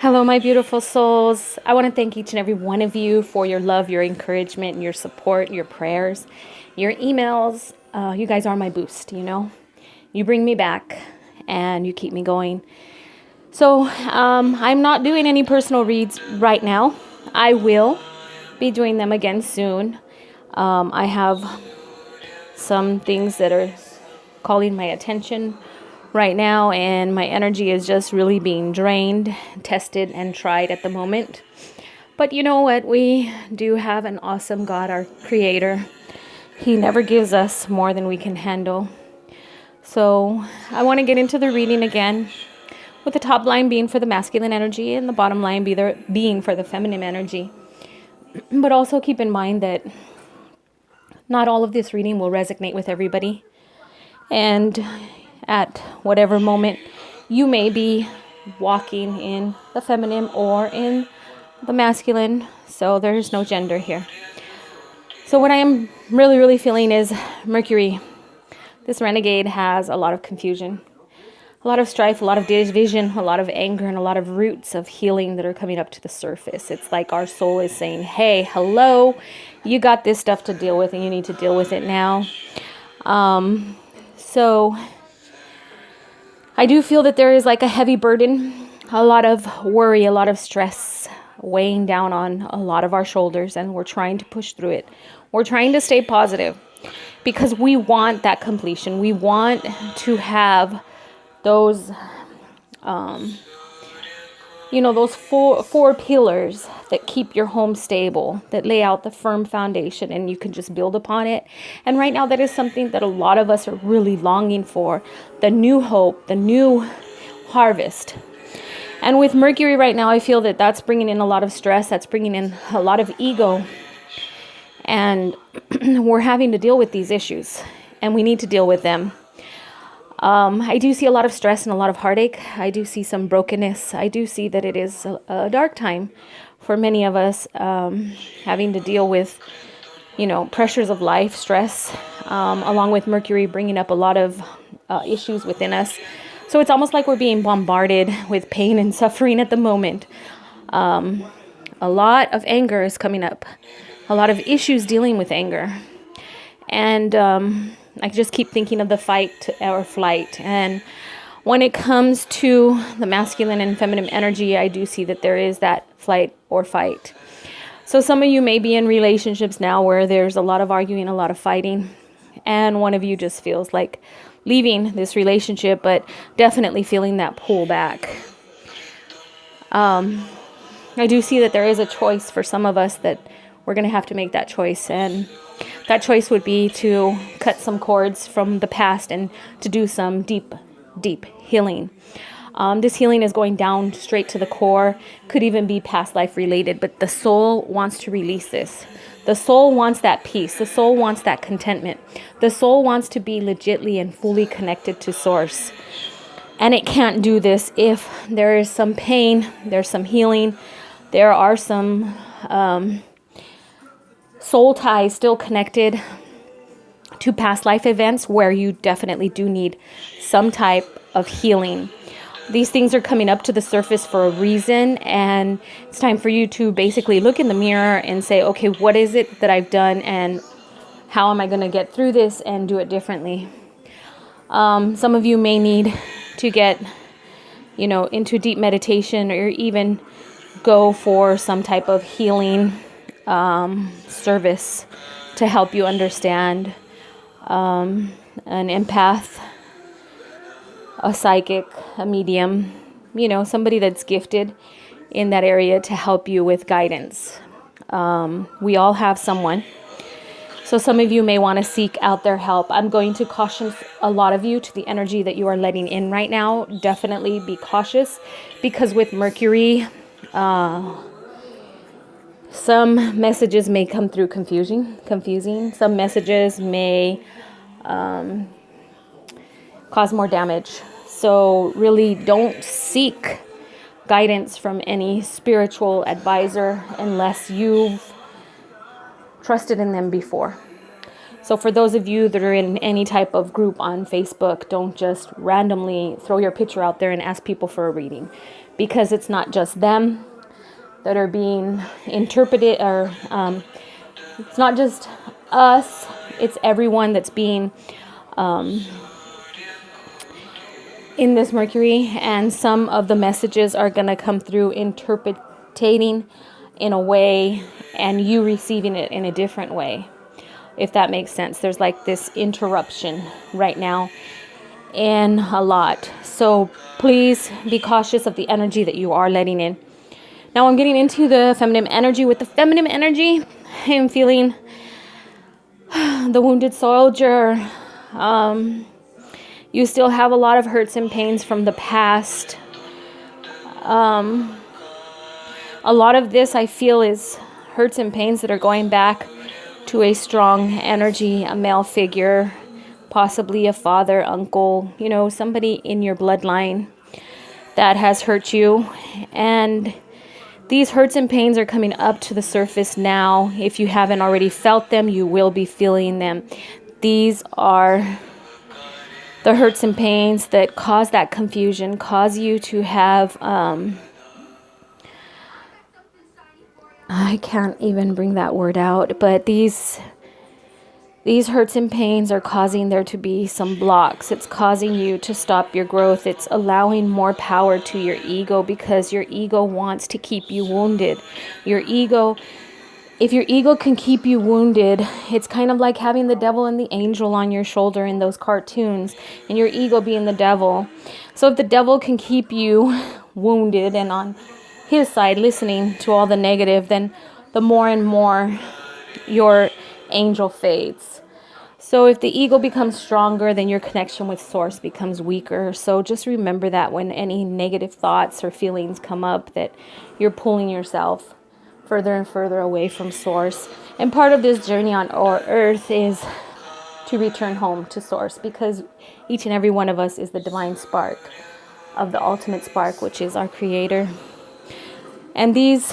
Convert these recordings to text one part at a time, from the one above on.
Hello, my beautiful souls. I want to thank each and every one of you for your love, your encouragement, your support, your prayers, your emails. You guys are my boost, you know. You bring me back and you keep me going. So I'm not doing any personal reads right now. I will be doing them again soon. I have some things that are calling my attention right now, and my energy is just really being drained, tested, and tried at the moment. But you know what? We do have an awesome God, our Creator. He never gives us more than we can handle. So I want to get into the reading again, with the top line being for the masculine energy and the bottom line being for the feminine energy. But also keep in mind that not all of this reading will resonate with everybody. And at whatever moment you may be walking in the feminine or in the masculine. So there's no gender here. So what I am really feeling is Mercury. This renegade has a lot of confusion, a lot of strife, a lot of division, a lot of anger, and a lot of roots of healing that are coming up to the surface. It's like our soul is saying, hey, hello, you got this stuff to deal with and you need to deal with it now. So I do feel that there is like a heavy burden, a lot of worry, a lot of stress weighing down on a lot of our shoulders, and we're trying to push through it. We're trying to stay positive because we want that completion. We want to have those, those four pillars that keep your home stable, that lay out the firm foundation, and you can just build upon it. And right now, that is something that a lot of us are really longing for, the new hope, the new harvest. And with Mercury right now, I feel that that's bringing in a lot of stress, that's bringing in a lot of ego. And we're having to deal with these issues, and we need to deal with them. I do see a lot of stress and a lot of heartache. I do see some brokenness. I do see that it is a dark time for many of us, having to deal with, pressures of life, stress, along with Mercury bringing up a lot of issues within us. So it's almost like we're being bombarded with pain and suffering at the moment. A lot of anger is coming up, a lot of issues dealing with anger. And I just keep thinking of the fight or flight. And when it comes to the masculine and feminine energy, I do see that there is that flight or fight. So some of you may be in relationships now where there's a lot of arguing, a lot of fighting, and one of you just feels like leaving this relationship, but definitely feeling that pull back. I do see that there is a choice for some of us that we're going to have to make that choice, and that choice would be to cut some cords from the past and to do some deep healing. This healing is going down straight to the core, could even be past life related, but the soul wants to release this. The soul wants that peace. The soul wants that contentment. The soul wants to be legitly and fully connected to source. And it can't do this if there is some pain, there's some healing, there are some soul ties still connected to past life events where you definitely do need some type of healing. These things are coming up to the surface for a reason, and it's time for you to basically look in the mirror and say, okay, what is it that I've done, and how am I going to get through this and do it differently? Some of you may need to get, into deep meditation, or even go for some type of healing service to help you understand an empath, a psychic, a medium, somebody that's gifted in that area to help you with guidance. We all have someone. So some of you may want to seek out their help. I'm going to caution a lot of you to the energy that you are letting in right now. Definitely be cautious, because with Mercury, some messages may come through confusing. Some messages may cause more damage. So really don't seek guidance from any spiritual advisor unless you've trusted in them before. So for those of you that are in any type of group on Facebook, don't just randomly throw your picture out there and ask people for a reading, because it's not just them that are being interpreted, or it's not just us, it's everyone that's being in this Mercury, and some of the messages are going to come through interpreting in a way and you receiving it in a different way, if that makes sense. There's like this interruption right now in a lot. So please be cautious of the energy that you are letting in. Now I'm getting into the feminine energy. With the feminine energy, I am feeling the wounded soldier. You still have a lot of hurts and pains from the past. A lot of this I feel is hurts and pains that are going back to a strong energy, a male figure, possibly a father, uncle, somebody in your bloodline that has hurt you. And these hurts and pains are coming up to the surface now. If you haven't already felt them, you will be feeling them. These are the hurts and pains that cause that confusion, cause you to have, I can't even bring that word out, but these hurts and pains are causing there to be some blocks. It's causing you to stop your growth. It's allowing more power to your ego because your ego wants to keep you wounded. If your ego can keep you wounded, it's kind of like having the devil and the angel on your shoulder in those cartoons, and your ego being the devil. So if the devil can keep you wounded and on his side listening to all the negative, then the more and more your angel fades. So if the ego becomes stronger, then your connection with source becomes weaker. So just remember that when any negative thoughts or feelings come up, that you're pulling yourself further and further away from source. And part of this journey on our earth is to return home to source, because each and every one of us is the divine spark of the ultimate spark, which is our creator. And these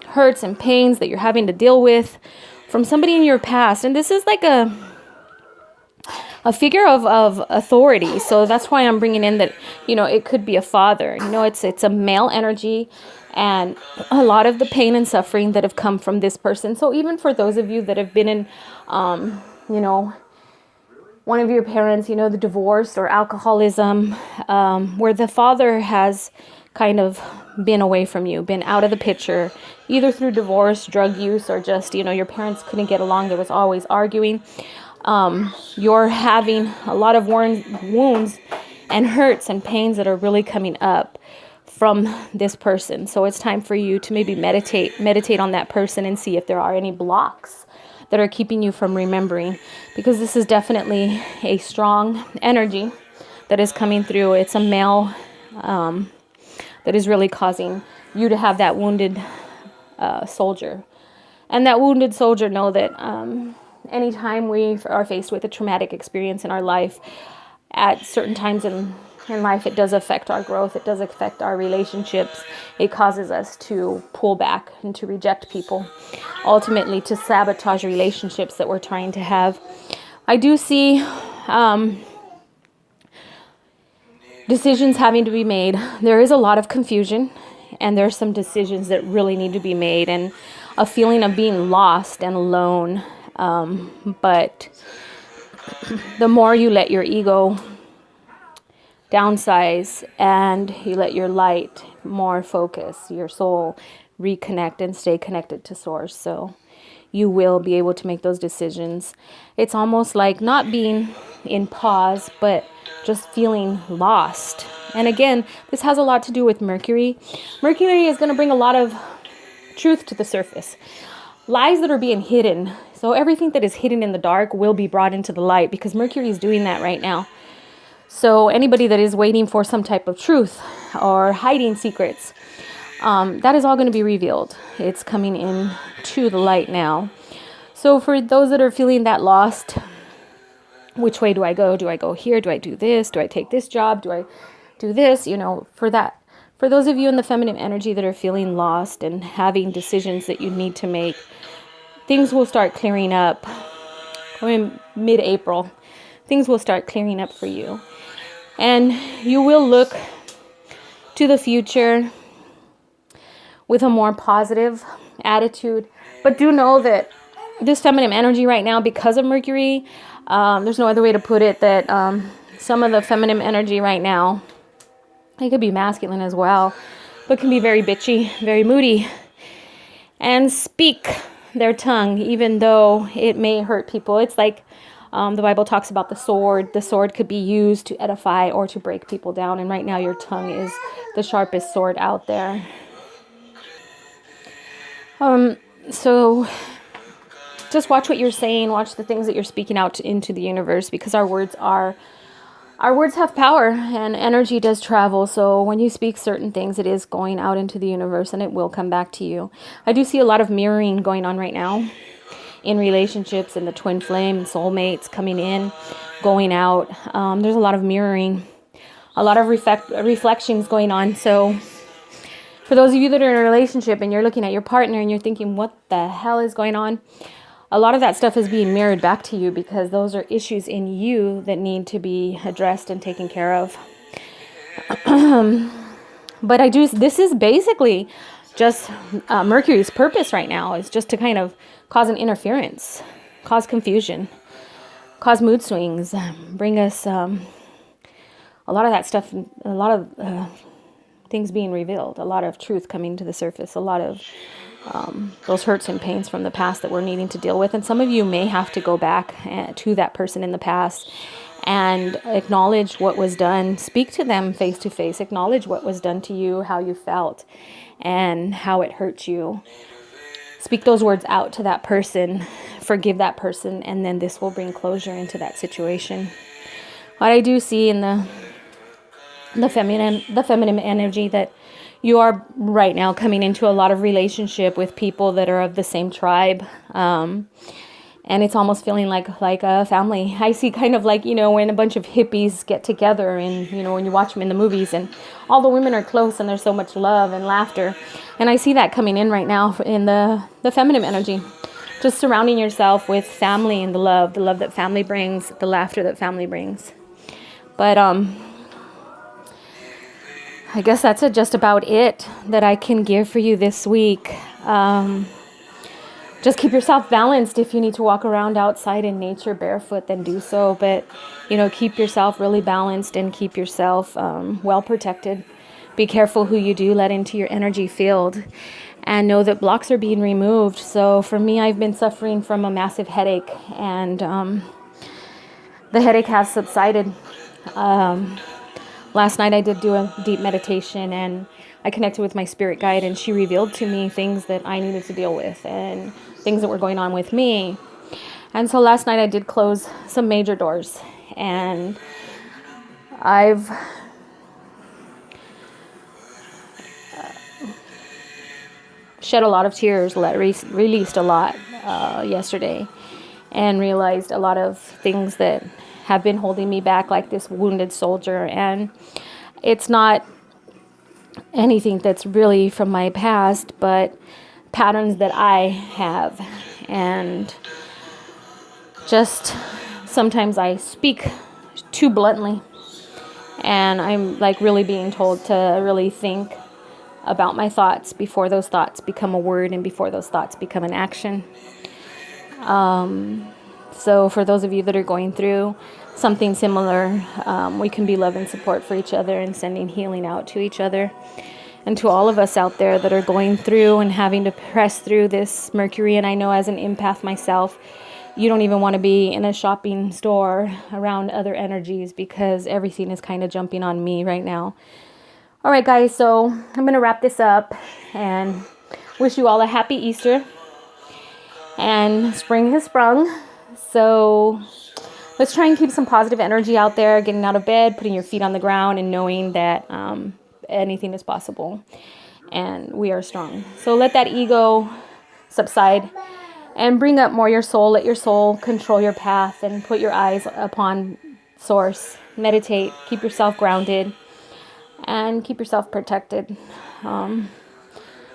hurts and pains that you're having to deal with from somebody in your past, and this is like a figure of authority. So that's why I'm bringing in that, it could be a father. It's a male energy, and a lot of the pain and suffering that have come from this person. So even for those of you that have been in, one of your parents, the divorce or alcoholism, where the father has kind of been away from you, been out of the picture, either through divorce, drug use, or just, your parents couldn't get along. There was always arguing. You're having a lot of wounds and hurts and pains that are really coming up from this person. So it's time for you to maybe meditate on that person and see if there are any blocks that are keeping you from remembering, because this is definitely a strong energy that is coming through. It's a male, that is really causing you to have that wounded soldier. And that wounded soldier know that anytime we are faced with a traumatic experience in our life, at certain times in life, it does affect our growth. It does affect our relationships. It causes us to pull back and to reject people, ultimately to sabotage relationships that we're trying to have. I do see decisions having to be made. There is a lot of confusion, and there's some decisions that really need to be made, and a feeling of being lost and alone. But the more you let your ego downsize and you let your light more focus, your soul reconnect and stay connected to source, so you will be able to make those decisions. It's almost like not being in pause, but just feeling lost. And again, this has a lot to do with Mercury. Mercury is going to bring a lot of truth to the surface. Lies that are being hidden. So everything that is hidden in the dark will be brought into the light, because Mercury is doing that right now. So anybody that is waiting for some type of truth or hiding secrets, that is all going to be revealed. It's coming in to the light now. So for those that are feeling that lost, which way do I go? Do I go here? Do I do this? Do I take this job? Do I do this? For those of you in the feminine energy that are feeling lost and having decisions that you need to make, things will start clearing up. In mid-April, things will start clearing up for you. And you will look to the future with a more positive attitude. But do know that this feminine energy right now, because of Mercury, there's no other way to put it, that some of the feminine energy right now, it could be masculine as well, but can be very bitchy, very moody, and speak their tongue, even though it may hurt people. It's like the Bible talks about the sword. The sword could be used to edify or to break people down. And right now your tongue is the sharpest sword out there. So just watch what you're saying. Watch the things that you're speaking out into the universe, because our words have power, and energy does travel. So when you speak certain things, it is going out into the universe and it will come back to you. I do see a lot of mirroring going on right now in relationships, and the twin flame and soulmates coming in, going out. There's a lot of mirroring, a lot of reflections going on. So for those of you that are in a relationship and you're looking at your partner and you're thinking, what the hell is going on? A lot of that stuff is being mirrored back to you, because those are issues in you that need to be addressed and taken care of. But this is basically just Mercury's purpose right now, is just to kind of cause an interference, cause confusion, cause mood swings, bring us a lot of that stuff, a lot of things being revealed, a lot of truth coming to the surface, a lot of those hurts and pains from the past that we're needing to deal with. And some of you may have to go back to that person in the past and acknowledge what was done. Speak to them face to face. Acknowledge what was done to you, how you felt, and how it hurt you. Speak those words out to that person. Forgive that person, and then this will bring closure into that situation. What I do see in the feminine energy, that you are right now coming into a lot of relationship with people that are of the same tribe. And it's almost feeling like a family. I see kind of like, when a bunch of hippies get together, and, when you watch them in the movies, and all the women are close and there's so much love and laughter. And I see that coming in right now in the feminine energy. Just surrounding yourself with family and the love that family brings, the laughter that family brings. But I guess that's just about it that I can give for you this week. Just keep yourself balanced. If you need to walk around outside in nature barefoot, then do so. But, keep yourself really balanced and keep yourself well protected. Be careful who you do let into your energy field, and know that blocks are being removed. So for me, I've been suffering from a massive headache, and the headache has subsided. Last night I did do a deep meditation, and I connected with my spirit guide, and she revealed to me things that I needed to deal with and things that were going on with me. And so last night I did close some major doors, and I've shed a lot of tears, released a lot yesterday, and realized a lot of things that have been holding me back, like this wounded soldier. And it's not anything that's really from my past, but patterns that I have. And just sometimes I speak too bluntly, and I'm like really being told to really think about my thoughts before those thoughts become a word and before those thoughts become an action. So for those of you that are going through something similar, we can be love and support for each other and sending healing out to each other. And to all of us out there that are going through and having to press through this Mercury, and I know as an empath myself, you don't even want to be in a shopping store around other energies, because everything is kind of jumping on me right now. All right, guys, so I'm going to wrap this up and wish you all a happy Easter. And spring has sprung. So let's try and keep some positive energy out there, getting out of bed, putting your feet on the ground, and knowing that anything is possible and we are strong. So let that ego subside and bring up more your soul. Let your soul control your path and put your eyes upon source. Meditate, keep yourself grounded, and keep yourself protected. The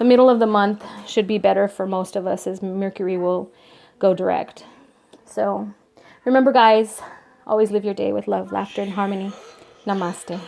middle of the month should be better for most of us, as Mercury will go direct. So remember, guys, always live your day with love, laughter, and harmony. Namaste.